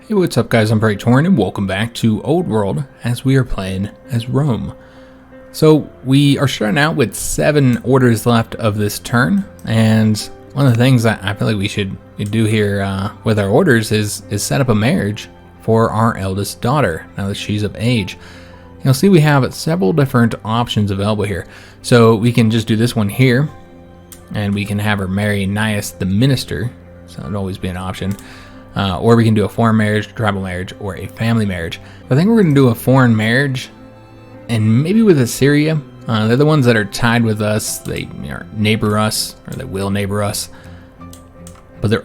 Hey, what's up guys, I'm Praetorian and welcome back to Old World as we are playing as Rome. So we are starting out with 7 orders left of this turn, and one of the things that I feel like we should do here with our orders is set up a marriage for our eldest daughter, now that she's of age. You'll see we have several different options available here. So we can just do this one here, and we can have her marry Anaya the minister, so that'd always be an option. Or we can do a foreign marriage, tribal marriage, or a family marriage. I think we're going to do a foreign marriage, and maybe with Assyria. They're the ones that are tied with us. They neighbor us, or they will neighbor us. But they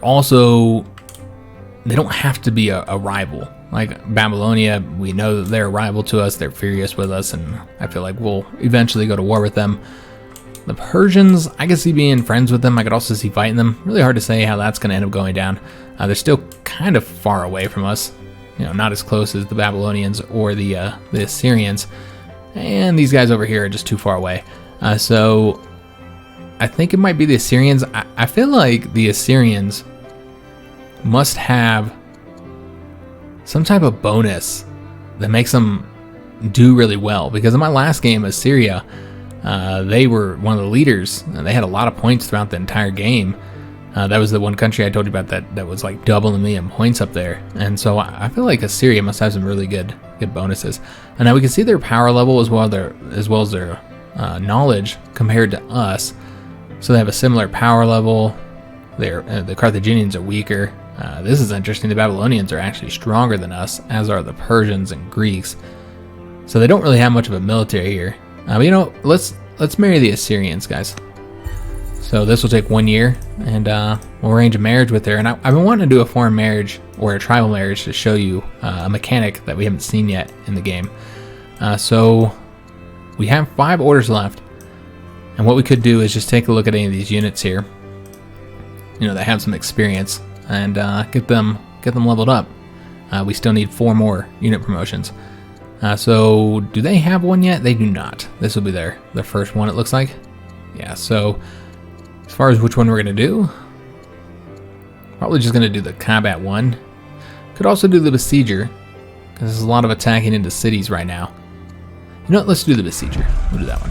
don't have to be a rival. Like Babylonia, we know that they're a rival to us. They're furious with us, and I feel like we'll eventually go to war with them. The Persians, I could see being friends with them. I could also see fighting them. Really hard to say how that's going to end up going down. They're still kind of far away from us. Not as close as the Babylonians or the Assyrians. And these guys over here are just too far away. So I think it might be the Assyrians. I feel like the Assyrians must have some type of bonus that makes them do really well. Because in my last game, Assyria, they were one of the leaders. They had a lot of points throughout the entire game. That was the one country I told you about that was like doubling me in points up there. And so I feel like Assyria must have some really good bonuses. And now we can see their power level as well as their knowledge compared to us. So they have a similar power level. The Carthaginians are weaker. This is interesting. The Babylonians are actually stronger than us, as are the Persians and Greeks. So they don't really have much of a military here. But let's marry the Assyrians, guys. So this will take 1 year, and we'll arrange a marriage with her. And I've been wanting to do a foreign marriage or a tribal marriage to show you a mechanic that we haven't seen yet in the game. So we have 5 orders left, and what we could do is just take a look at any of these units here, that have some experience, and get them leveled up. We still need 4 more unit promotions. So do they have one yet? They do not. This will be their first one, it looks like. Yeah, so as far as which one we're going to do, probably just going to do the combat one. Could also do the besieger, because there's a lot of attacking into cities right now. Let's do the besieger. We'll do that one.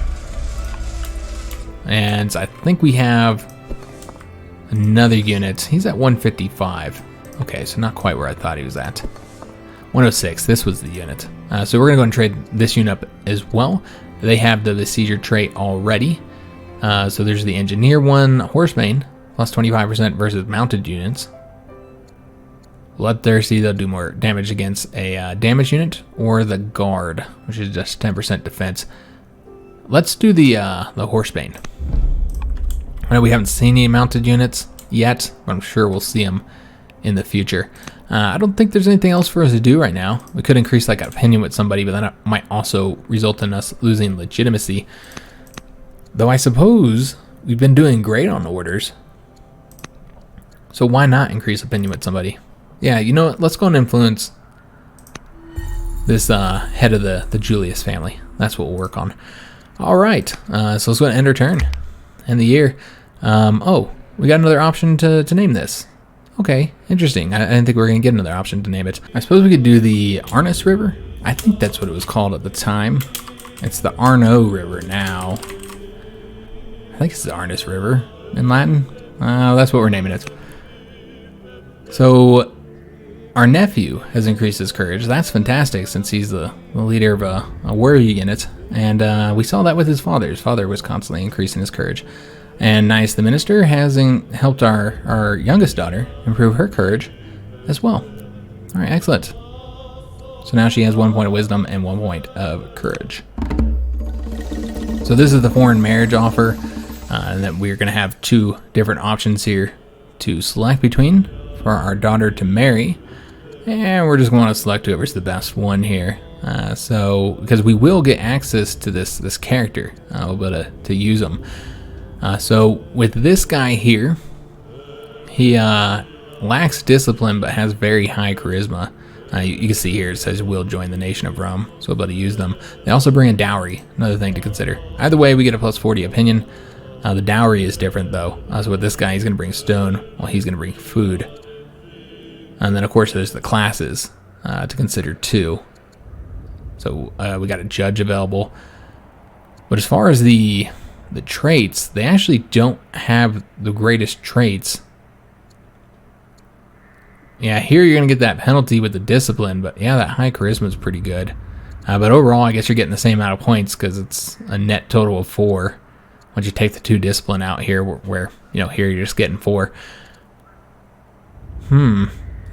And I think we have another unit. He's at 155. Okay, so not quite where I thought he was at. 106, this was the unit. So we're going to go and trade this unit up as well. They have the besieger trait already. So there's the engineer one, horsebane, plus 25% versus mounted units. Bloodthirsty, they'll do more damage against a damage unit, or the guard, which is just 10% defense. Let's do the horsebane. I know we haven't seen any mounted units yet, but I'm sure we'll see them in the future. I don't think there's anything else for us to do right now. We could increase like an opinion with somebody, but that might also result in us losing legitimacy. Though I suppose we've been doing great on orders. So why not increase opinion with somebody? Yeah, let's go and influence this head of the Julius family. That's what we'll work on. All right, so let's go and end our turn. End the year. Oh, we got another option to name this. Okay, interesting. I didn't think we were going to get another option to name it. I suppose we could do the Arnus River. I think that's what it was called at the time. It's the Arno River now. I think it's the Arnus River in Latin. That's what we're naming it. So our nephew has increased his courage. That's fantastic, since he's the leader of a warrior unit. And we saw that with his father. His father was constantly increasing his courage. And Nice the minister has helped our youngest daughter improve her courage as well. All right, excellent. So now she has 1 point of wisdom and 1 point of courage. So this is the foreign marriage offer. And that we're going to have 2 different options here to select between for our daughter to marry. And we're just going to select whoever's the best one here. So because we will get access to this character, we'll be able to use them. So with this guy here, he lacks discipline but has very high charisma. You can see here it says will join the nation of Rome, so we'll be able to use them. They also bring a dowry, another thing to consider. Either way, we get a plus 40 opinion. The dowry is different though. So with this guy, he's going to bring stone, while he's going to bring food. And then, of course, there's the classes to consider, too. So we got a judge available. But as far as the traits, they actually don't have the greatest traits. Yeah, here you're going to get that penalty with the discipline, but yeah, that high charisma is pretty good. But overall, I guess you're getting the same amount of points because it's a net total of 4. Once you take the 2 discipline out here, where here you're just getting 4.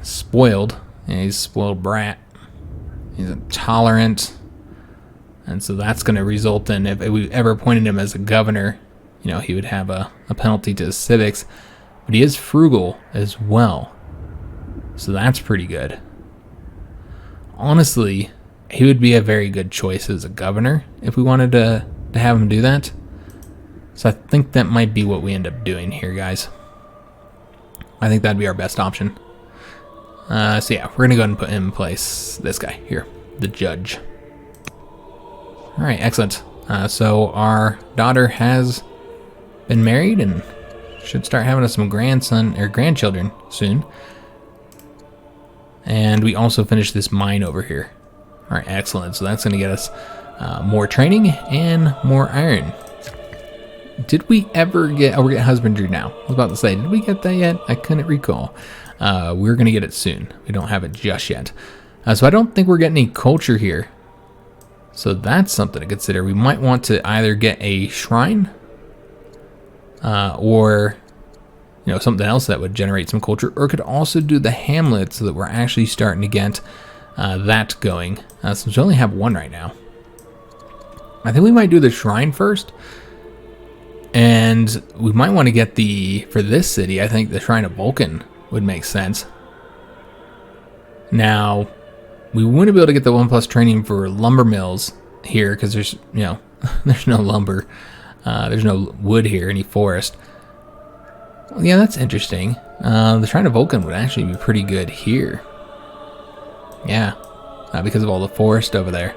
Spoiled. Yeah, he's a spoiled brat. He's intolerant. And so that's going to result in, if we ever appointed him as a governor, he would have a penalty to his civics. But he is frugal as well. So that's pretty good. Honestly, he would be a very good choice as a governor if we wanted to have him do that. So I think that might be what we end up doing here, guys. I think that'd be our best option. So yeah, we're going to go ahead and put him in place. This guy here, the judge. All right, excellent. So our daughter has been married and should start having some grandchildren soon. And we also finished this mine over here. All right, excellent. So that's going to get us more training and more iron. Did we ever get... Oh, we're getting husbandry now. I was about to say, did we get that yet? I couldn't recall. We're going to get it soon. We don't have it just yet. So I don't think we're getting any culture here. So that's something to consider. We might want to either get a shrine or... something else that would generate some culture, or could also do the hamlet so that we're actually starting to get that going. Since we only have 1 right now. I think we might do the shrine first. And we might want to get for this city, I think the Shrine of Vulcan would make sense. Now, we wouldn't be able to get the 1+ training for lumber mills here because there's, there's no lumber. There's no wood here, any forest. Well, yeah, that's interesting. The Shrine of Vulcan would actually be pretty good here. Yeah, because of all the forest over there.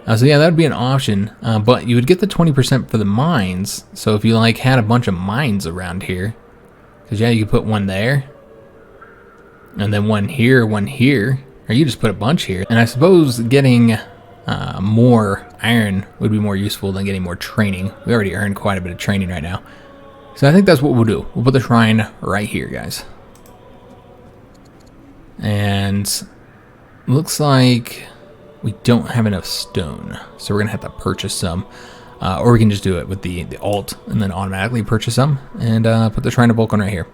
So yeah, that would be an option. But you would get the 20% for the mines. So if you had a bunch of mines around here, because yeah, you could put 1 there, and then 1 here, 1 here, or you just put a bunch here. And I suppose getting more iron would be more useful than getting more training. We already earned quite a bit of training right now. So I think that's what we'll do. We'll put the shrine right here, guys. And looks like we don't have enough stone. So we're going to have to purchase some. Or we can just do it with the alt and then automatically purchase some. And put the Shrine of Vulcan right here.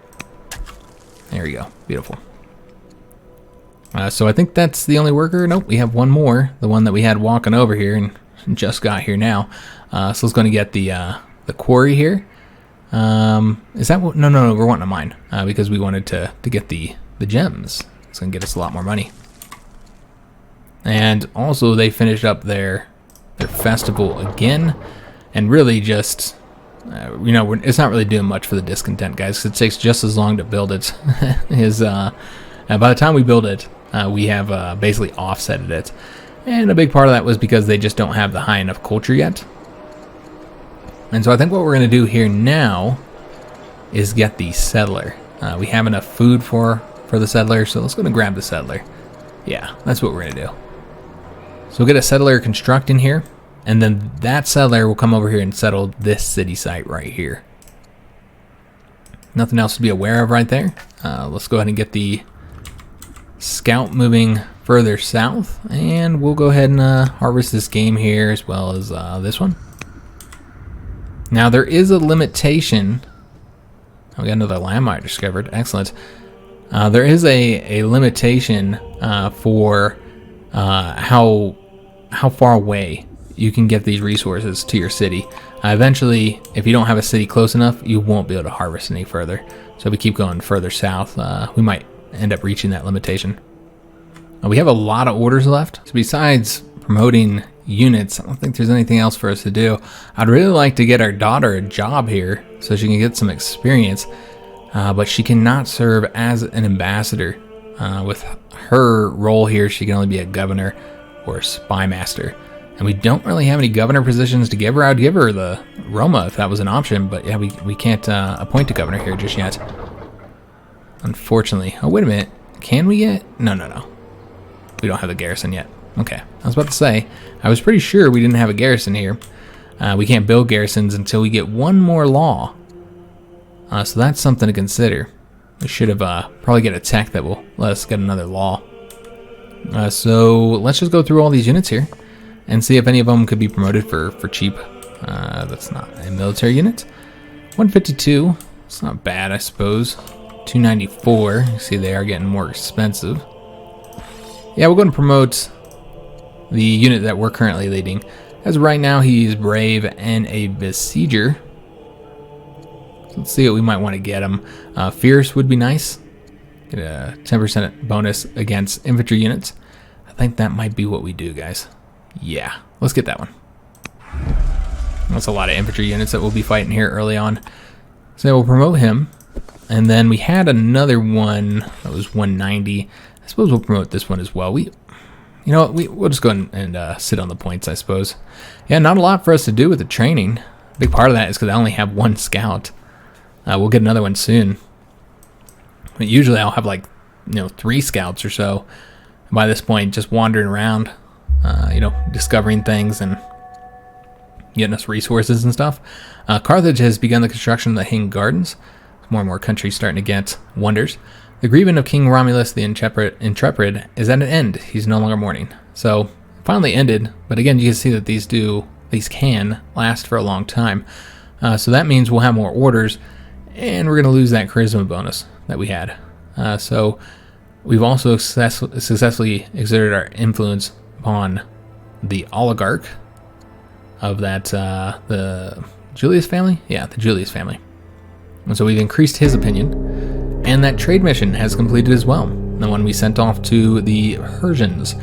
There you go. Beautiful. So I think that's the only worker. Nope, we have 1 more. The one that we had walking over here and just got here now. So let's going to get the quarry here. Is that what? No, we're wanting a mine because we wanted to get the gems. It's gonna get us a lot more money. And also they finished up their festival again, and really just it's not really doing much for the discontent, guys, 'cause it takes just as long to build it and by the time we build it, we have basically offsetted it. And a big part of that was because they just don't have the high enough culture yet. And so I think what we're going to do here now is get the settler. We have enough food for the settler, so let's go and grab the settler. Yeah, that's what we're going to do. So we'll get a settler constructing here, and then that settler will come over here and settle this city site right here. Nothing else to be aware of right there. Let's go ahead and get the scout moving further south, and we'll go ahead and harvest this game here as well as this one. Now there is a limitation. Oh, we got another landmine discovered. Excellent. There is a limitation for how far away you can get these resources to your city. Eventually, if you don't have a city close enough, you won't be able to harvest any further. So if we keep going further south, we might end up reaching that limitation. We have a lot of orders left. So besides promoting units, I don't think there's anything else for us to do. I'd really like to get our daughter a job here so she can get some experience, but she cannot serve as an ambassador. With her role here, she can only be a governor or a spy master. And we don't really have any governor positions to give her. I'd give her the Roma if that was an option, but yeah, we can't appoint a governor here just yet. unfortunately. Oh, wait a minute. Can we get? No. We don't have the garrison yet. Okay, I was about to say, I was pretty sure we didn't have a garrison here. We can't build garrisons until we get one more law. So that's something to consider. We should have probably get a tech that will let us get another law. So let's just go through all these units here and see if any of them could be promoted for cheap. That's not a military unit. 152, it's not bad, I suppose. 294, you see they are getting more expensive. Yeah, we're going to promote the unit that we're currently leading. As of right now, he's brave and a besieger. So let's see what we might want to get him. Fierce would be nice. Get a 10% bonus against infantry units. I think that might be what we do, guys. Yeah, let's get that one. That's a lot of infantry units that we'll be fighting here early on. So we'll promote him. And then we had another one that was 190. I suppose we'll promote this one as well. You know what, we'll just go and sit on the points, I suppose. Yeah, not a lot for us to do with the training. A big part of that is because I only have one scout. We'll get another one soon. But usually I'll have like, 3 scouts or so. By this point, just wandering around, discovering things and getting us resources and stuff. Carthage has begun the construction of the Hang Gardens. More and more countries starting to get wonders. The grievance of King Romulus the Intrepid is at an end. He's no longer mourning. So, finally ended. But again, you can see that these can last for a long time. So that means we'll have more orders, and we're going to lose that charisma bonus that we had. So we've also successfully exerted our influence upon the oligarch of that, the Julius family? Yeah, the Julius family. And so we've increased his opinion, and that trade mission has completed as well, the one we sent off to the Persians.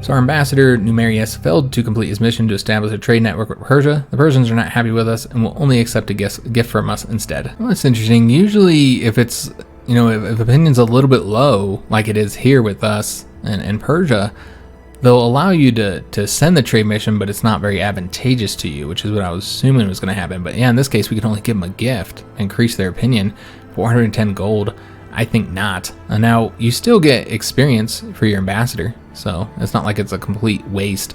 So our ambassador, Numerius, failed to complete his mission to establish a trade network with Persia. The Persians are not happy with us and will only accept a gift from us instead. Well, that's interesting. Usually if it's, if opinion's a little bit low, like it is here with us and Persia, they'll allow you to send the trade mission, but it's not very advantageous to you, which is what I was assuming was going to happen. But yeah, in this case, we can only give them a gift, increase their opinion. 410 gold, I think not. And now, you still get experience for your ambassador, so it's not like it's a complete waste.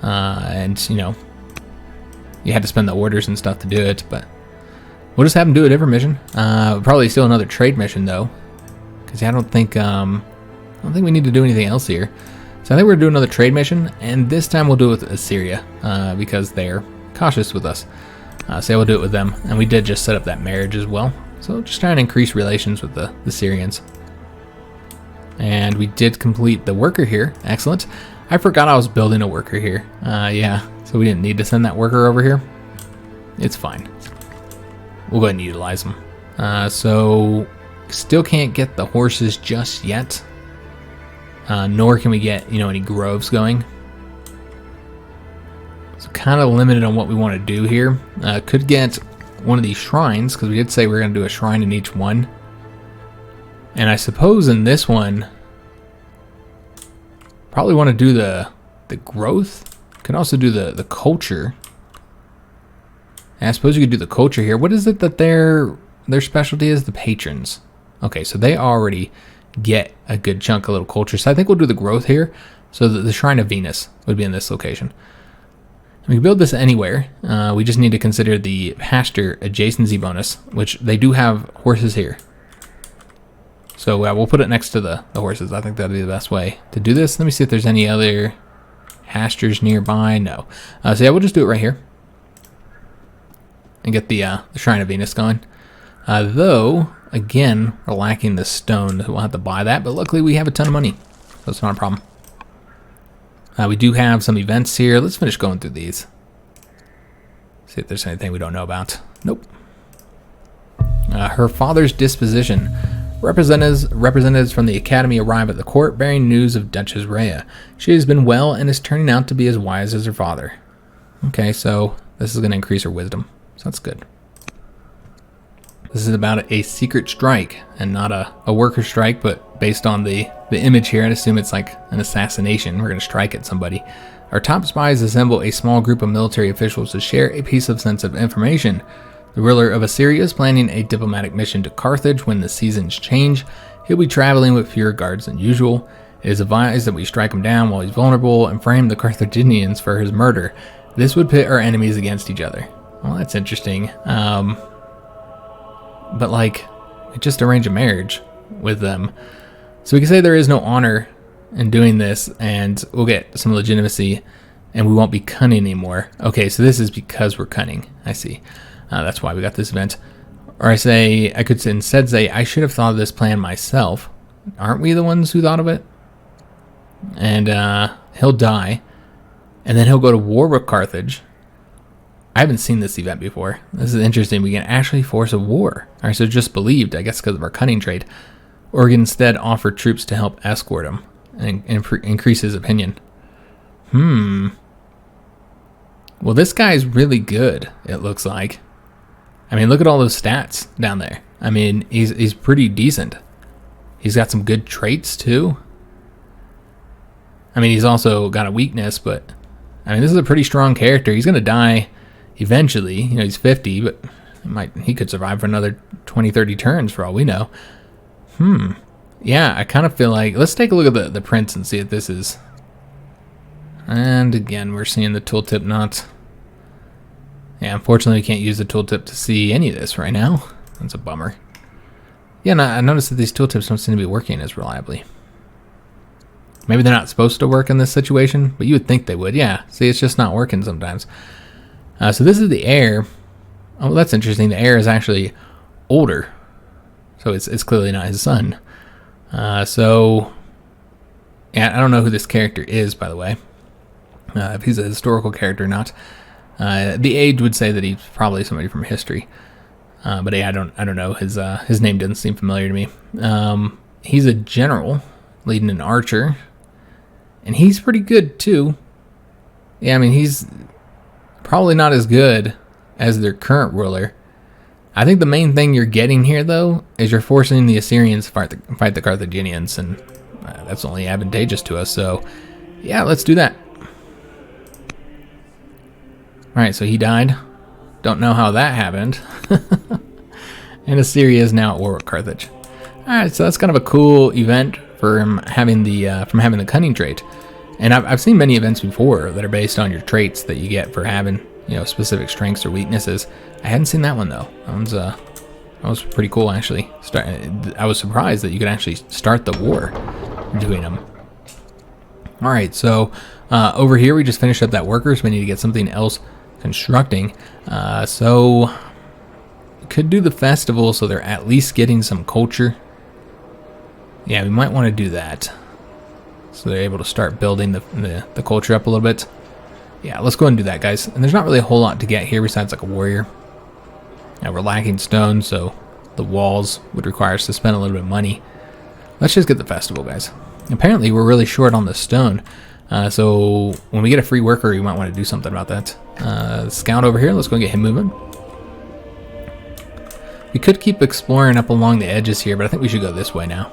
And, you had to spend the orders and stuff to do it, but we'll just have them do a different mission. Probably still another trade mission, though, because I don't think we need to do anything else here. So I think we're going to do another trade mission, and this time we'll do it with Assyria, because they're cautious with us. So we'll do it with them, and we did just set up that marriage as well. So just trying to increase relations with the Syrians. And we did complete the worker here. Excellent. I forgot I was building a worker here. Yeah, so we didn't need to send that worker over here. It's fine. We'll go ahead and utilize them. So still can't get the horses just yet. Nor can we get, any groves going. So kind of limited on what we want to do here. Could get one of these shrines, because we did say we were going to do a shrine in each one. And I suppose in this one, probably want to do the growth. Can also do the culture. And I suppose you could do the culture here. What is it that their specialty is? The patrons. Okay, so they already get a good chunk of little culture. So I think we'll do the growth here. So the Shrine of Venus would be in this location. We can build this anywhere. We just need to consider the pasture adjacency bonus, which they do have horses here. So we'll put it next to the horses. I think that'd be the best way to do this. Let me see if there's any other pastures nearby. No. So yeah, we'll just do it right here. And get the Shrine of Venus going. Though, again, we're lacking the stone. We'll have to buy that, but luckily we have a ton of money. So it's not a problem. We do have some events here. Let's finish going through these. See if there's anything we don't know about. Nope. Her father's disposition. Representatives from the academy arrive at the court bearing news of Duchess Rhea. She has been well and is turning out to be as wise as her father. Okay, so this is going to increase her wisdom. So that's good. This is about a secret strike and not a worker strike, but based on the image here, I'd assume it's like an assassination. We're going to strike at somebody. Our top spies assemble a small group of military officials to share a piece of sensitive information. The ruler of Assyria is planning a diplomatic mission to Carthage when the seasons change. He'll be traveling with fewer guards than usual. It is advised that we strike him down while he's vulnerable and frame the Carthaginians for his murder. This would pit our enemies against each other. Well, that's interesting. But like, just arrange a marriage with them. So we can say there is no honor in doing this, and we'll get some legitimacy, and we won't be cunning anymore. Okay, so this is because we're cunning. I see. That's why we got this event. Or I could instead say, I should have thought of this plan myself. Aren't we the ones who thought of it? And he'll die, and then he'll go to war with Carthage. I haven't seen this event before. This is interesting. We can actually force a war. All right, so just believed, I guess because of our cunning trait. Or we can instead offer troops to help escort him and increase his opinion. Well, this guy's really good, it looks like. I mean, look at all those stats down there. I mean, he's pretty decent. He's got some good traits, too. I mean, he's also got a weakness, but... I mean, this is a pretty strong character. He's going to die eventually. You know, he's 50, but he could survive for another 20, 30 turns for all we know. Yeah, I kind of feel like... Let's take a look at the prints and see if this is... And again, we're seeing the tooltip not... Yeah, unfortunately, we can't use the tooltip to see any of this right now. That's a bummer. Yeah, and I noticed that these tooltips don't seem to be working as reliably. Maybe they're not supposed to work in this situation, but you would think they would. Yeah, see, it's just not working sometimes. So this is the heir. Oh, that's interesting. The heir is actually older. So it's clearly not his son. So, yeah, I don't know who this character is, by the way. If he's a historical character or not. The age would say that he's probably somebody from history. But yeah, I don't know. His name doesn't seem familiar to me. He's a general leading an archer. And he's pretty good, too. Yeah, I mean, he's probably not as good as their current ruler. I think the main thing you're getting here, though, is you're forcing the Assyrians to fight the Carthaginians, and that's only advantageous to us. So, yeah, let's do that. Alright, so he died. Don't know how that happened. And Assyria is now at war with Carthage. Alright, so that's kind of a cool event for him having the cunning trait. And I've seen many events before that are based on your traits that you get for having, you know, specific strengths or weaknesses. I hadn't seen that one though. That was pretty cool actually. I was surprised that you could actually start the war doing them. All right, so over here we just finished up that worker, so we need to get something else constructing. So we could do the festival, so they're at least getting some culture. Yeah, we might want to do that. So they're able to start building the culture up a little bit. Yeah, let's go ahead and do that, guys. And there's not really a whole lot to get here besides like a warrior. Now we're lacking stone, so the walls would require us to spend a little bit of money. Let's just get the festival, guys. Apparently we're really short on the stone. So when we get a free worker, you might want to do something about that. Scout over here, let's go and get him moving. We could keep exploring up along the edges here, but I think we should go this way now.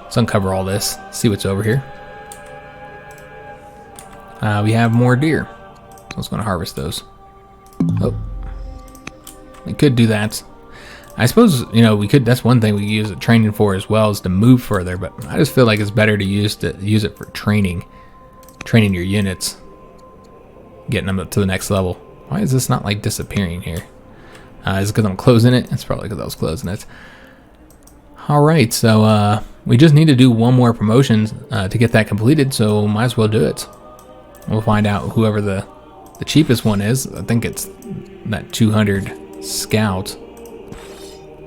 Let's uncover all this, see what's over here. We have more deer. Let's go and harvest those. Oh, we could do that. I suppose, you know, we could. That's one thing we could use it training for as well, is to move further. But I just feel like it's better to use it for training your units, getting them up to the next level. Why is this not like disappearing here? Is it because I'm closing it? It's probably because I was closing it. All right, so we just need to do one more promotion to get that completed. So might as well do it. We'll find out whoever the cheapest one is. I think it's that 200 scout.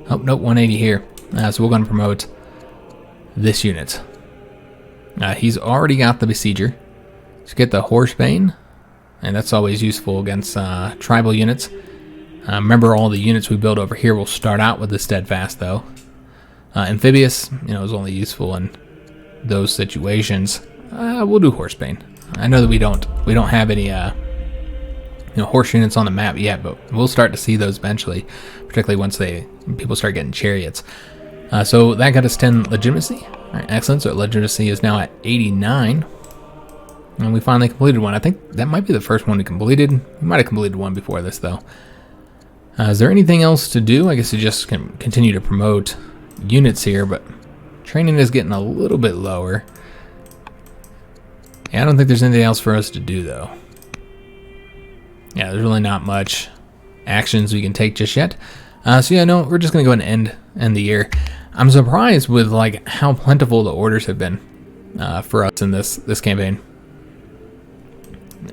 Oh, nope, 180 here. So we're going to promote this unit. He's already got the Besieger. Let's get the Horsebane. And that's always useful against tribal units. Remember, all the units we build over here will start out with the Steadfast, though. Amphibious, you know, is only useful in those situations. We'll do Horsebane. I know that we don't have any horse units on the map yet, but we'll start to see those eventually, particularly once people start getting chariots. So that got us 10 legitimacy. All right, excellent. So legitimacy is now at 89, and we finally completed one. I think that might be the first one we completed. We might have completed one before this though. Is there anything else to do? I guess you just can continue to promote units here, but Training is getting a little bit lower. Yeah, I don't think there's anything else for us to do, though. Yeah, there's really not much actions we can take just yet. So yeah, no, we're just gonna go ahead and end the year. I'm surprised with like how plentiful the orders have been for us in this campaign.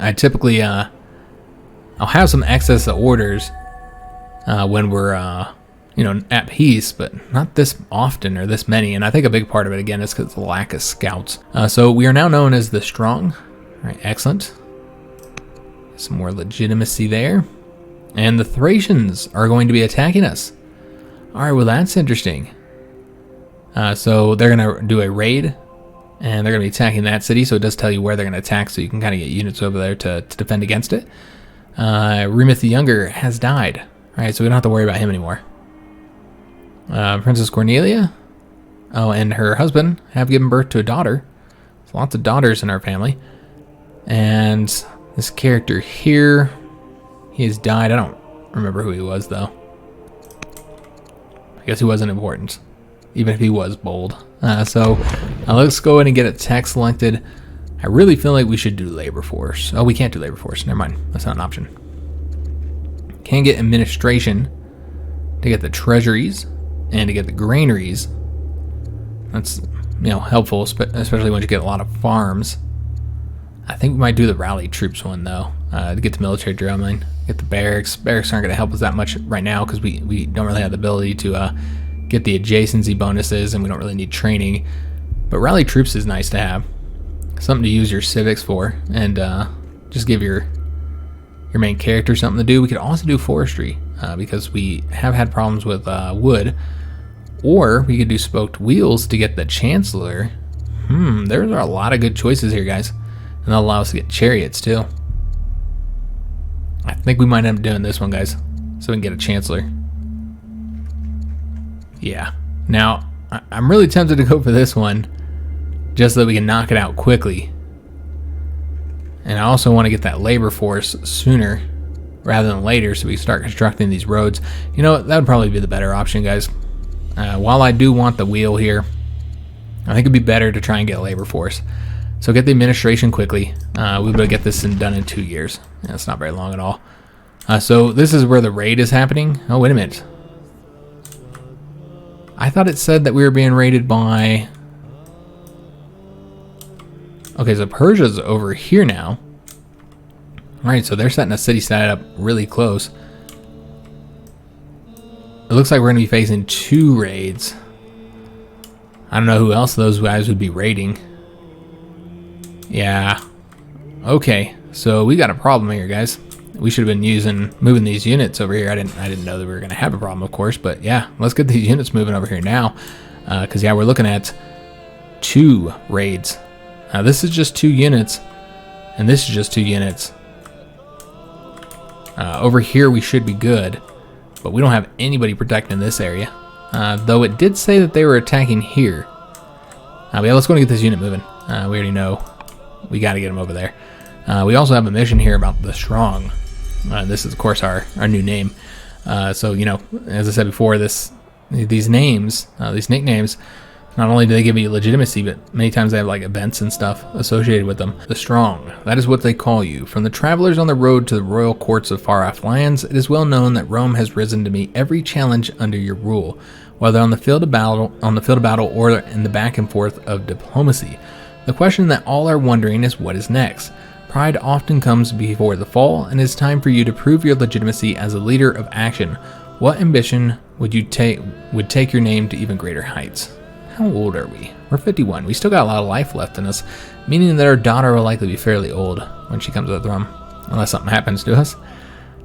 I typically I'll have some excess of orders when we're at peace, but not this often or this many. And I think a big part of it again is because of the lack of scouts. So we are now known as the Strong. All right, excellent. Some more legitimacy there. And the Thracians are going to be attacking us. All right, well, that's interesting. So they're going to do a raid, and they're going to be attacking that city. So it does tell you where they're going to attack, so you can kind of get units over there to defend against it. Remus the Younger has died. All right, so we don't have to worry about him anymore. Princess Cornelia, and her husband have given birth to a daughter. There's lots of daughters in our family. And this character here, he has died. I don't remember who he was, though. I guess he wasn't important, even if he was bold. So let's go ahead and get a tech selected. I really feel like we should do labor force. Oh, we can't do labor force. Never mind. That's not an option. Can get administration to get the treasuries and to get the granaries. That's helpful, especially when you get a lot of farms. I think we might do the rally troops one, though, to get the military drilling, get the barracks. Barracks aren't going to help us that much right now because we don't really have the ability to get the adjacency bonuses, and we don't really need training. But rally troops is nice to have. Something to use your civics for, and just give your main character something to do. We could also do forestry, because we have had problems with wood. Or we could do spoked wheels to get the Chancellor. There are a lot of good choices here, guys. And that'll allow us to get chariots, too. I think we might end up doing this one, guys, so we can get a Chancellor. Yeah. Now, I'm really tempted to go for this one, just so that we can knock it out quickly. And I also want to get that labor force sooner rather than later, so we start constructing these roads. You know what? That would probably be the better option, guys. While I do want the wheel here, I think it'd be better to try and get a labor force. So get the administration quickly. We'll be able to get this done in 2 years. Yeah, that's not very long at all. So this is where the raid is happening. Oh, wait a minute. I thought it said that we were being raided by... Okay, so Persia's over here now. Alright, so they're setting a city side up really close. It looks like we're going to be facing 2 raids. I don't know who else those guys would be raiding. Yeah. Okay, so we got a problem here, guys. We should have been moving these units over here. I didn't know that we were going to have a problem, of course, but yeah, let's get these units moving over here now. Because yeah, we're looking at 2 raids. This is just 2 units, and this is just 2 units. Over here we should be good, but we don't have anybody protecting this area. Though it did say that they were attacking here. But yeah, let's go and get this unit moving. We already know we got to get them over there. We also have a mission here about the Strong. This is, of course, our new name. So, as I said before, these names, these nicknames, not only do they give you legitimacy, but many times they have like events and stuff associated with them. The Strong, that is what they call you. From the travelers on the road to the royal courts of far-off lands, it is well known that Rome has risen to meet every challenge under your rule, whether on the field of battle, or in the back and forth of diplomacy. The question that all are wondering is what is next. Pride often comes before the fall, and it's time for you to prove your legitimacy as a leader of action. What ambition would take your name to even greater heights? How old are we? We're 51. We still got a lot of life left in us, meaning that our daughter will likely be fairly old when she comes to the throne, unless something happens to us.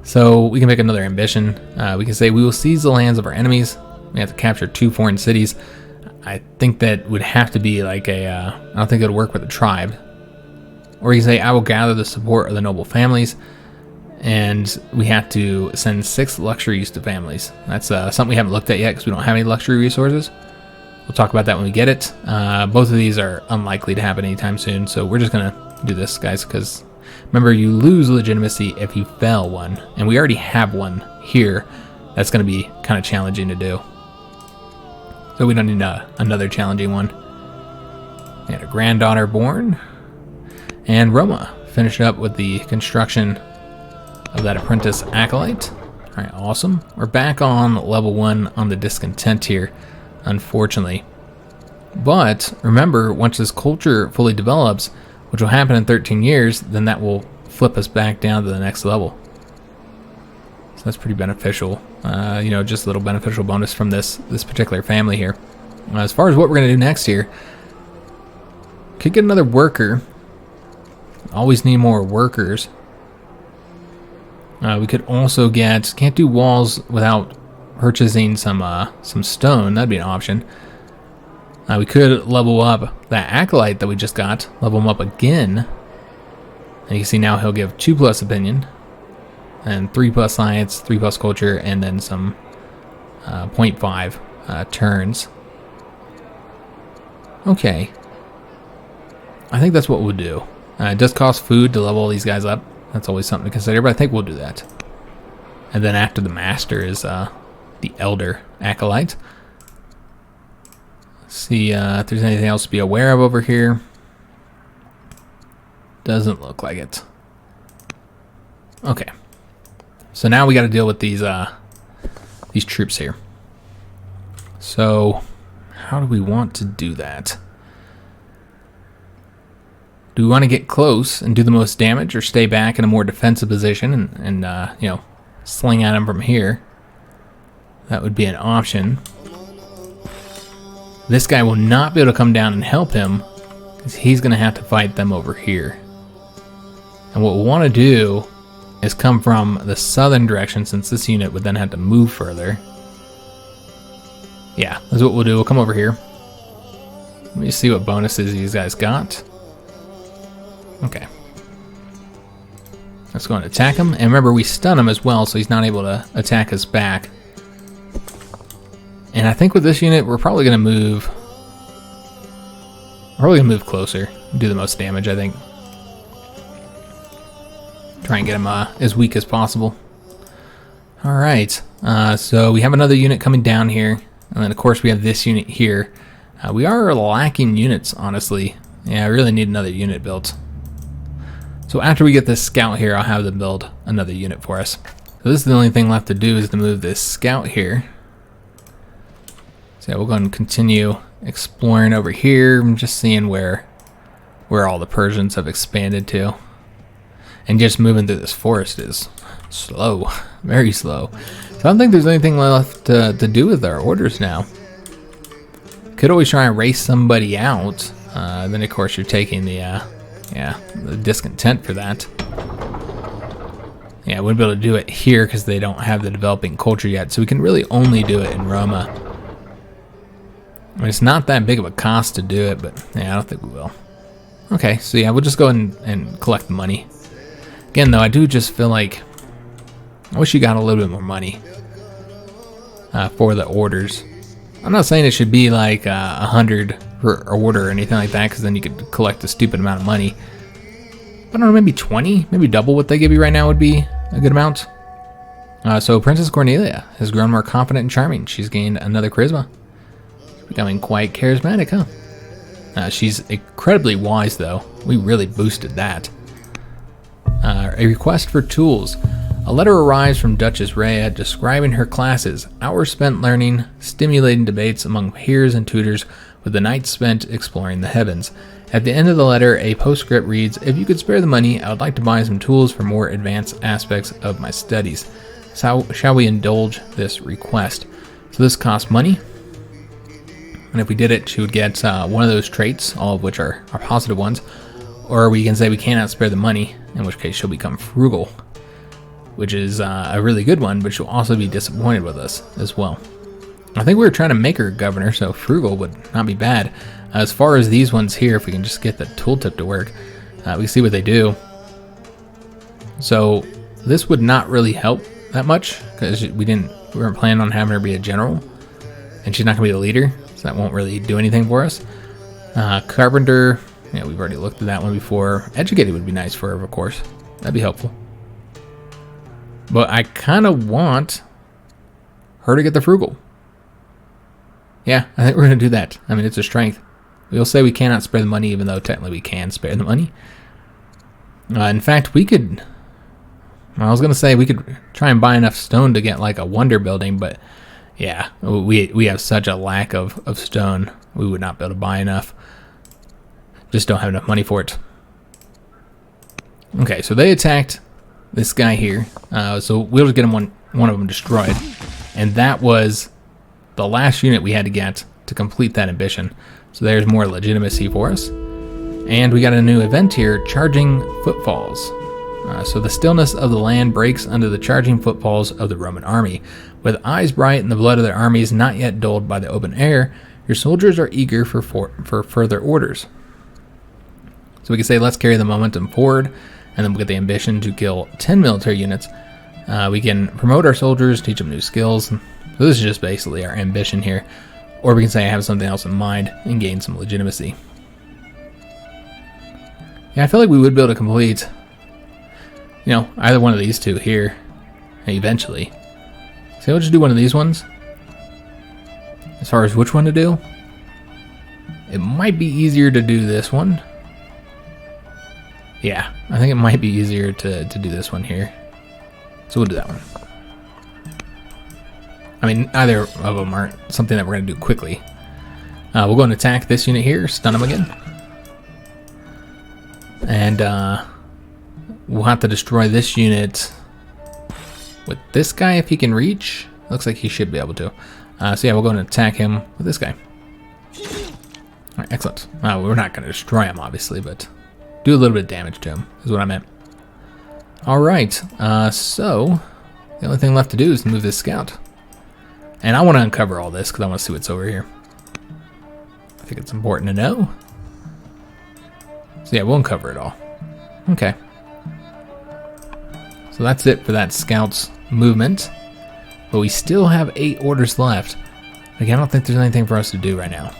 So we can make another ambition. We can say we will seize the lands of our enemies. We have to capture 2 foreign cities. I think that would have to be like I don't think it would work with a tribe. Or you can say, I will gather the support of the noble families, and we have to send 6 luxuries to families. That's something we haven't looked at yet because we don't have any luxury resources. We'll talk about that when we get it. Both of these are unlikely to happen anytime soon, so we're just going to do this, guys, because remember, you lose legitimacy if you fail one, and we already have one here. That's going to be kind of challenging to do. So we don't need another challenging one. We had a granddaughter born. And Roma finished up with the construction of that apprentice acolyte. Alright, awesome. We're back on level 1 on the discontent here, unfortunately. But remember, once this culture fully develops, which will happen in 13 years, then that will flip us back down to the next level. So that's pretty beneficial. You know, just a little beneficial bonus from this particular family here. As far as what we're going to do next here, could get another worker. Always need more workers. We could also can't do walls without purchasing some stone. That'd be an option. We could level up that acolyte that we just got. Level him up again. And you can see now he'll give 2+ opinion. And 3+ science, 3+ culture, and then some 0.5 turns. Okay. I think that's what we'll do. It does cost food to level all these guys up. That's always something to consider, but I think we'll do that. And then after the master is the elder acolyte. Let's see if there's anything else to be aware of over here. Doesn't look like it. Okay. So now we got to deal with these troops here. So how do we want to do that? Do we want to get close and do the most damage, or stay back in a more defensive position and you know, sling at them from here? That would be an option. This guy will not be able to come down and help him, because he's going to have to fight them over here. And what we want to do is come from the southern direction, since this unit would then have to move further. Yeah, that's what we'll do. We'll come over here. Let me see what bonuses these guys got. Okay. Let's go and attack him. And remember, we stun him as well, so he's not able to attack us back. And I think with this unit, we're probably going to move... We're probably going to move closer. Do the most damage, I think. Try and get him as weak as possible. Alright. So we have another unit coming down here. And then, of course, we have this unit here. We are lacking units, honestly. Yeah, I really need another unit built. So after we get this scout here, I'll have them build another unit for us. So this is the only thing left to do, is to move this scout here. So yeah, we'll go ahead and continue exploring over here. I'm just seeing where all the Persians have expanded to. And just moving through this forest is slow, very slow. So I don't think there's anything left to do with our orders now. Could always try and race somebody out. Then of course you're taking the discontent for that. Yeah, I wouldn't be able to do it here because they don't have the developing culture yet, so we can really only do it in Roma. I mean, it's not that big of a cost to do it, but yeah, I don't think we will. Okay, so yeah, we'll just go and collect the money. Again, though, I do just feel like I wish you got a little bit more money for the orders. I'm not saying it should be like 100 per order or anything like that, because then you could collect a stupid amount of money. But I don't know, maybe 20, maybe double what they give you right now would be a good amount. So Princess Cornelia has grown more confident and charming. She's gained another charisma. She's becoming quite charismatic, huh? She's incredibly wise, though. We really boosted that. A request for tools. A letter arrives from Duchess Rhea describing her classes, hours spent learning, stimulating debates among peers and tutors, with the nights spent exploring the heavens. At the end of the letter, a postscript reads, "If you could spare the money, I would like to buy some tools for more advanced aspects of my studies. So shall we indulge this request?" So this costs money. And if we did it, she would get one of those traits, all of which are positive ones. Or we can say we cannot spare the money, in which case she'll become frugal, which is a really good one, but she'll also be disappointed with us as well. I think we were trying to make her governor, so frugal would not be bad. As far as these ones here, if we can just get the tooltip to work, we can see what they do. So this would not really help that much, because we weren't planning on having her be a general, and she's not going to be the leader, so that won't really do anything for us. Carpenter, yeah, we've already looked at that one before. Educated would be nice for her, of course. That'd be helpful. But I kind of want her to get the frugal. Yeah, I think we're going to do that. I mean, it's a strength. We'll say we cannot spare the money, even though technically we can spare the money. In fact, we could... I was going to say we could try and buy enough stone to get like a wonder building, but yeah, we have such a lack of stone. We would not be able to buy enough. Just don't have enough money for it. Okay, so they attacked this guy here. So we'll just get him one of them destroyed. And that was the last unit we had to get to complete that ambition. So there's more legitimacy for us. And we got a new event here, Charging Footfalls. So the stillness of the land breaks under the charging footfalls of the Roman army. With eyes bright and the blood of their armies not yet dulled by the open air, your soldiers are eager for further orders. So we can say, let's carry the momentum forward, and then we'll get the ambition to kill 10 military units. We can promote our soldiers, teach them new skills. So this is just basically our ambition here. Or we can say I have something else in mind and gain some legitimacy. Yeah, I feel like we would be able to complete, either one of these two here, eventually. So we'll just do one of these ones. As far as which one to do, it might be easier to do this one. Yeah, I think it might be easier to do this one here. So we'll do that one. I mean, either of them aren't something that we're going to do quickly. We'll go and attack this unit here, stun him again. And we'll have to destroy this unit with this guy if he can reach. Looks like he should be able to. So yeah, we'll go and attack him with this guy. Alright, excellent. We're not going to destroy him, obviously, but do a little bit of damage to him, is what I meant. Alright, so the only thing left to do is move this scout. And I want to uncover all this because I want to see what's over here. I think it's important to know. So yeah, we'll uncover it all. Okay. So that's it for that scout's movement. But we still have 8 orders left. Again, I don't think there's anything for us to do right now.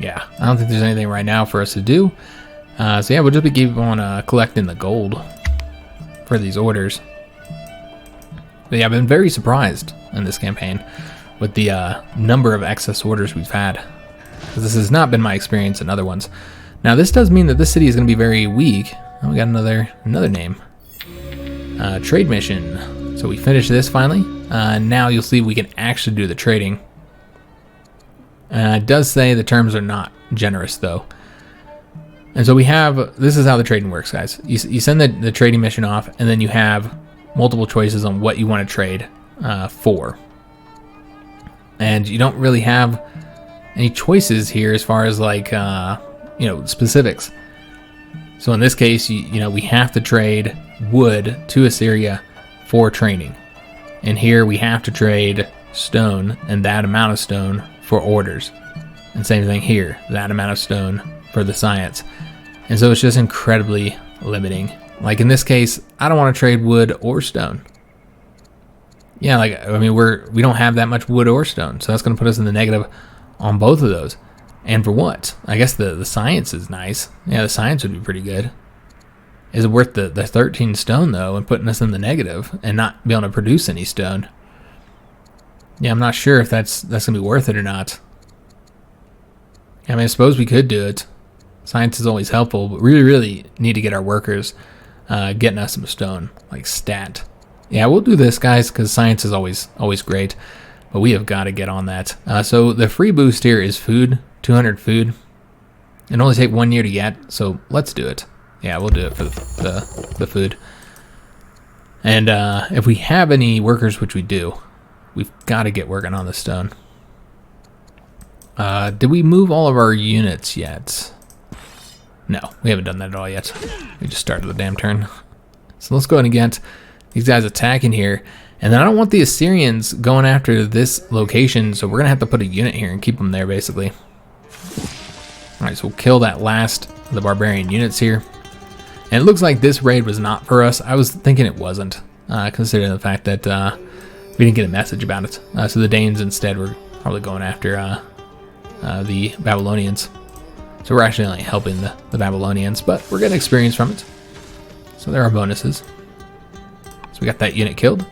Yeah, I don't think there's anything right now for us to do. So yeah, we'll just keep on collecting the gold for these orders. But yeah, I've been very surprised in this campaign with the number of excess orders we've had. This has not been my experience in other ones. Now this does mean that this city is going to be very weak. Oh, we got another name. Trade mission. So we finished this finally. Now you'll see we can actually do the trading. It does say the terms are not generous though. And so we have, this is how the trading works, guys. You send the trading mission off, and then you have multiple choices on what you want to trade for. And you don't really have any choices here as far as like, specifics. So in this case, we have to trade wood to Assyria for training. And here we have to trade stone and that amount of stone for orders. And same thing here, that amount of stone for the science. And so it's just incredibly limiting. Like in this case, I don't want to trade wood or stone. Yeah, we don't have that much wood or stone, so that's going to put us in the negative on both of those. And for what? I guess the science is nice. Yeah, the science would be pretty good. Is it worth the 13 stone though, and putting us in the negative and not be able to produce any stone? Yeah, I'm not sure if that's going to be worth it or not. I mean, I suppose we could do it. Science is always helpful, but we really need to get our workers getting us some stone, like stat. Yeah, we'll do this, guys, because science is always great, but we have got to get on that. So the free boost here is food, 200 food. It only take 1 year to get, so let's do it. Yeah, we'll do it for the food. And if we have any workers, which we do, we've got to get working on the stone. Did we move all of our units yet? No, we haven't done that at all yet. We just started the damn turn. So let's go ahead and get these guys attacking here. And then I don't want the Assyrians going after this location, so we're going to have to put a unit here and keep them there, basically. Alright, so we'll kill that last of the barbarian units here. And it looks like this raid was not for us. I was thinking it wasn't, considering the fact that we didn't get a message about it. So the Danes instead were probably going after the Babylonians. So we're actually only helping the Babylonians, but we're getting experience from it. So there are bonuses. So we got that unit killed.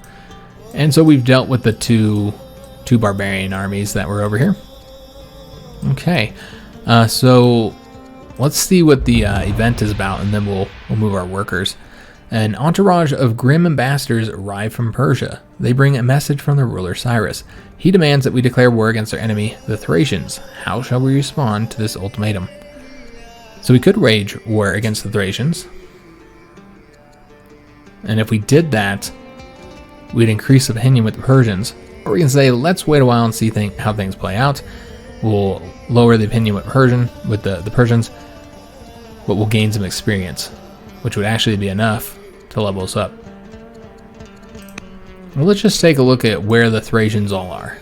And so we've dealt with the two 2 barbarian armies that were over here. Okay, so let's see what the event is about, and then we'll move our workers. An entourage of grim ambassadors arrive from Persia. They bring a message from the ruler Cyrus. He demands that we declare war against our enemy, the Thracians. How shall we respond to this ultimatum? So we could wage war against the Thracians. And if we did that, we'd increase opinion with the Persians. Or we can say, let's wait a while and see how things play out. We'll lower the opinion with the Persians, but we'll gain some experience, which would actually be enough to level us up. Well, let's just take a look at where the Thracians all are.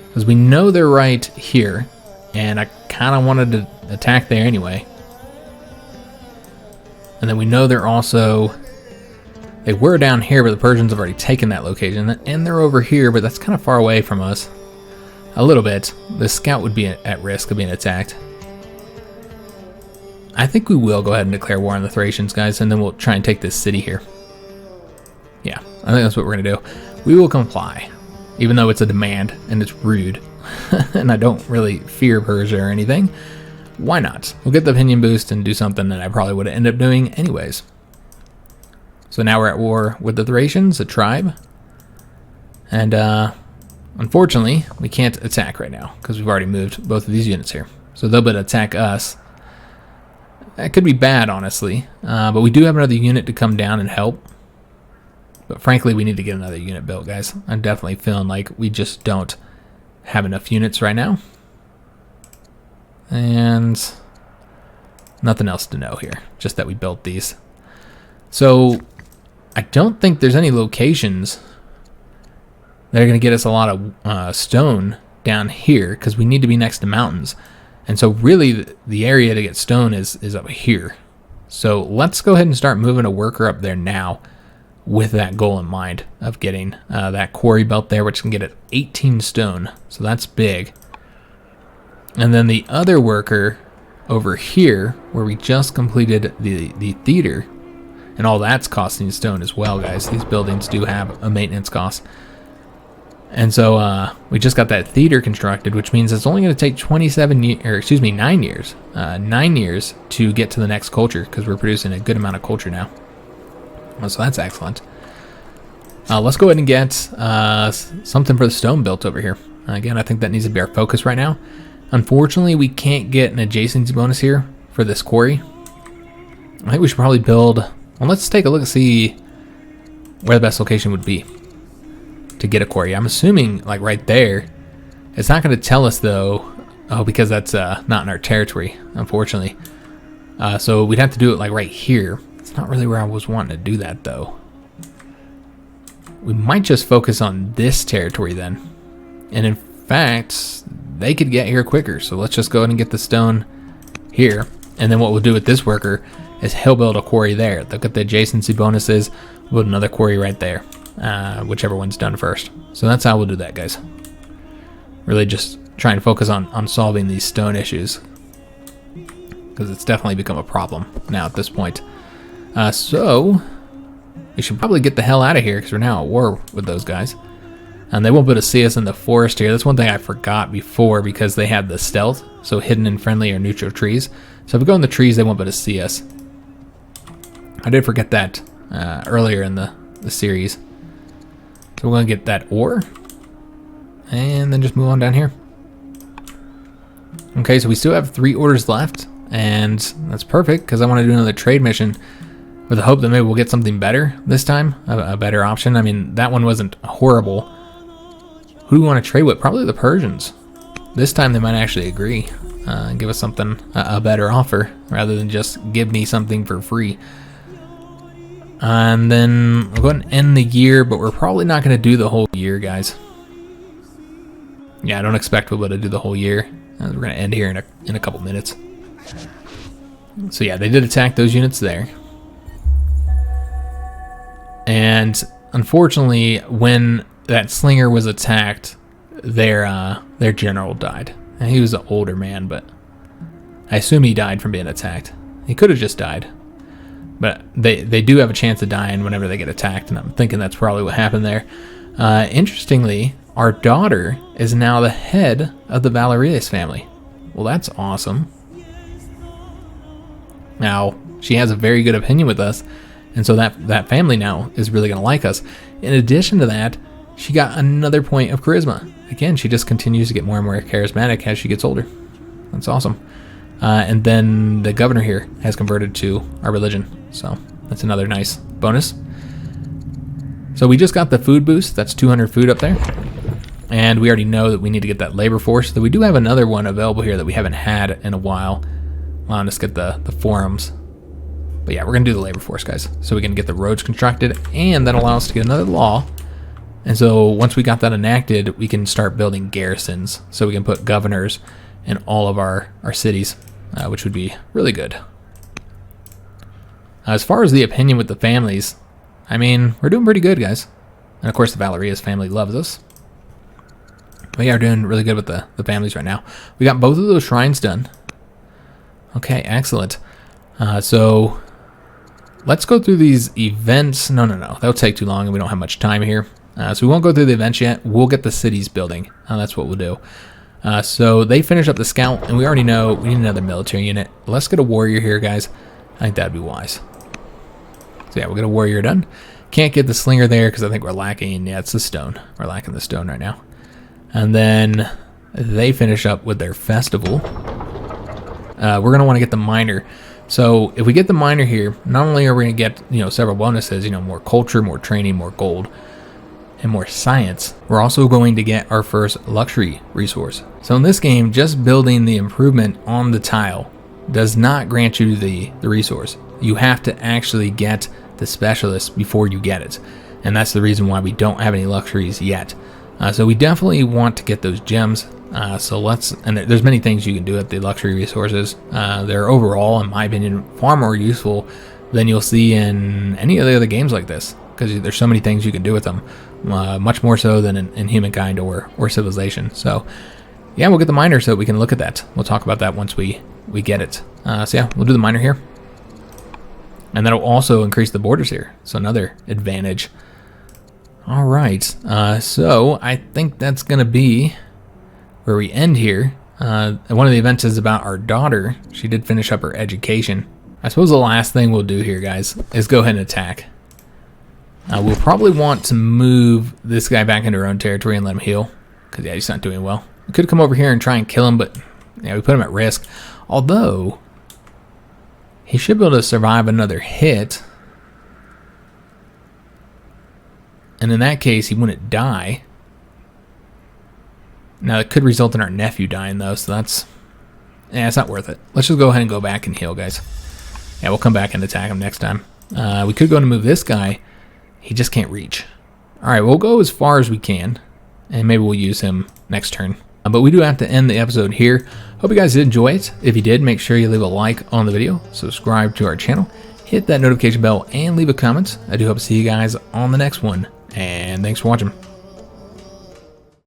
Because we know they're right here, and I kind of wanted to attack there anyway. And then we know they were down here, but the Persians have already taken that location, and they're over here, but that's kind of far away from us. A little bit. The scout would be at risk of being attacked. I think we will go ahead and declare war on the Thracians, guys, and then we'll try and take this city here. Yeah, I think that's what we're going to do. We will comply, even though it's a demand and it's rude. And I don't really fear Persia or anything. Why not? We'll get the opinion boost and do something that I probably would end up doing anyways. So now we're at war with the Thracians, a tribe. And unfortunately, we can't attack right now because we've already moved both of these units here. So they'll be able to attack us. That could be bad, honestly, but we do have another unit to come down and help. But frankly, we need to get another unit built, guys. I'm definitely feeling like we just don't have enough units right now. And nothing else to know here, just that we built these. So I don't think there's any locations that are going to get us a lot of stone down here, because we need to be next to mountains. And so really the area to get stone is up here. So let's go ahead and start moving a worker up there now with that goal in mind of getting that quarry built there, which can get at 18 stone. So that's big. And then the other worker over here, where we just completed the theater, and all that's costing stone as well, guys. These buildings do have a maintenance cost. And so we just got that theater constructed, which means it's only going to take 9 years. 9 years to get to the next culture, because we're producing a good amount of culture now. So that's excellent. Let's go ahead and get something for the stone built over here. Again, I think that needs to be our focus right now. Unfortunately, we can't get an adjacency bonus here for this quarry. I think we should probably build... Well, let's take a look and see where the best location would be to get a quarry. I'm assuming like right there. It's not going to tell us though, because that's not in our territory, unfortunately. So we'd have to do it like right here. It's not really where I was wanting to do that though. We might just focus on this territory then. And in fact, they could get here quicker. So let's just go ahead and get the stone here. And then what we'll do with this worker is he'll build a quarry there. Look at the adjacency bonuses. We'll build another quarry right there. Whichever one's done first. So that's how we'll do that, guys. Really just trying to focus on solving these stone issues, because it's definitely become a problem now at this point. So we should probably get the hell out of here, because we're now at war with those guys. And they won't be able to see us in the forest here. That's one thing I forgot before, because they have the stealth, so hidden in friendly or neutral trees. So if we go in the trees, they won't be able to see us. I did forget that earlier in the series. So we're going to get that ore, and then just move on down here. Okay, so we still have 3 orders left, and that's perfect, because I want to do another trade mission with the hope that maybe we'll get something better this time, a better option. I mean, that one wasn't horrible. Who do we want to trade with? Probably the Persians. This time they might actually agree and give us something, a better offer, rather than just give me something for free. And then we'll go ahead and end the year, but we're probably not going to do the whole year, guys. Yeah, I don't expect we'll be able to do the whole year. We're going to end here in a couple minutes. So yeah, they did attack those units there. And unfortunately, when that slinger was attacked, their general died. And he was an older man, but I assume he died from being attacked. He could have just died. But they do have a chance of dying whenever they get attacked, and I'm thinking that's probably what happened there. Interestingly, our daughter is now the head of the Valerius family. Well, that's awesome. Now, she has a very good opinion with us, and so that family now is really going to like us. In addition to that, she got another point of charisma. Again, she just continues to get more and more charismatic as she gets older. That's awesome. And then the governor here has converted to our religion, so that's another nice bonus. So we just got the food boost. That's 200 food up there. And we already know that we need to get that labor force. So we do have another one available here that we haven't had in a while. Let's get the forums. But yeah, we're going to do the labor force, guys. So we can get the roads constructed, and that allows us to get another law. And so once we got that enacted, we can start building garrisons. So we can put governors in all of our cities, which would be really good. As far as the opinion with the families, I mean, we're doing pretty good, guys. And of course, the Valerius family loves us. But yeah, we're doing really good with the families right now. We got both of those shrines done. Okay, excellent. So let's go through these events. No. That'll take too long, and we don't have much time here. So we won't go through the events yet. We'll get the cities building. That's what we'll do. So they finish up the scout, and we already know we need another military unit. Let's get a warrior here, guys. I think that'd be wise. So yeah, we'll get a warrior done. Can't get the slinger there because I think we're lacking. Yeah, it's the stone. We're lacking the stone right now. And then they finish up with their festival. We're going to want to get the miner. So if we get the miner here, not only are we going to get, several bonuses, more culture, more training, more gold, and more science, we're also going to get our first luxury resource. So in this game, just building the improvement on the tile does not grant you the resource. You have to actually get the specialist before you get it. And that's the reason why we don't have any luxuries yet. So we definitely want to get those gems. And there's many things you can do at the luxury resources. They're overall, in my opinion, far more useful than you'll see in any of the other games like this, because there's so many things you can do with them, much more so than in Humankind or Civilization. So yeah, we'll get the miner so we can look at that. We'll talk about that once we get it. So yeah, we'll do the miner here. And that'll also increase the borders here. So another advantage. All right, so I think that's going to be where we end here. One of the events is about our daughter. She did finish up her education. I suppose the last thing we'll do here, guys, is go ahead and attack. We'll probably want to move this guy back into our own territory and let him heal, because yeah, he's not doing well. We could come over here and try and kill him, but yeah, we put him at risk. Although he should be able to survive another hit. And in that case, he wouldn't die. Now, it could result in our nephew dying, though, so it's not worth it. Let's just go ahead and go back and heal, guys. Yeah, we'll come back and attack him next time. We could go and move this guy. He just can't reach. All right, we'll go as far as we can, and maybe we'll use him next turn. But we do have to end the episode here. Hope you guys did enjoy it. If you did, make sure you leave a like on the video, subscribe to our channel, hit that notification bell, and leave a comment. I do hope to see you guys on the next one. And thanks for watching.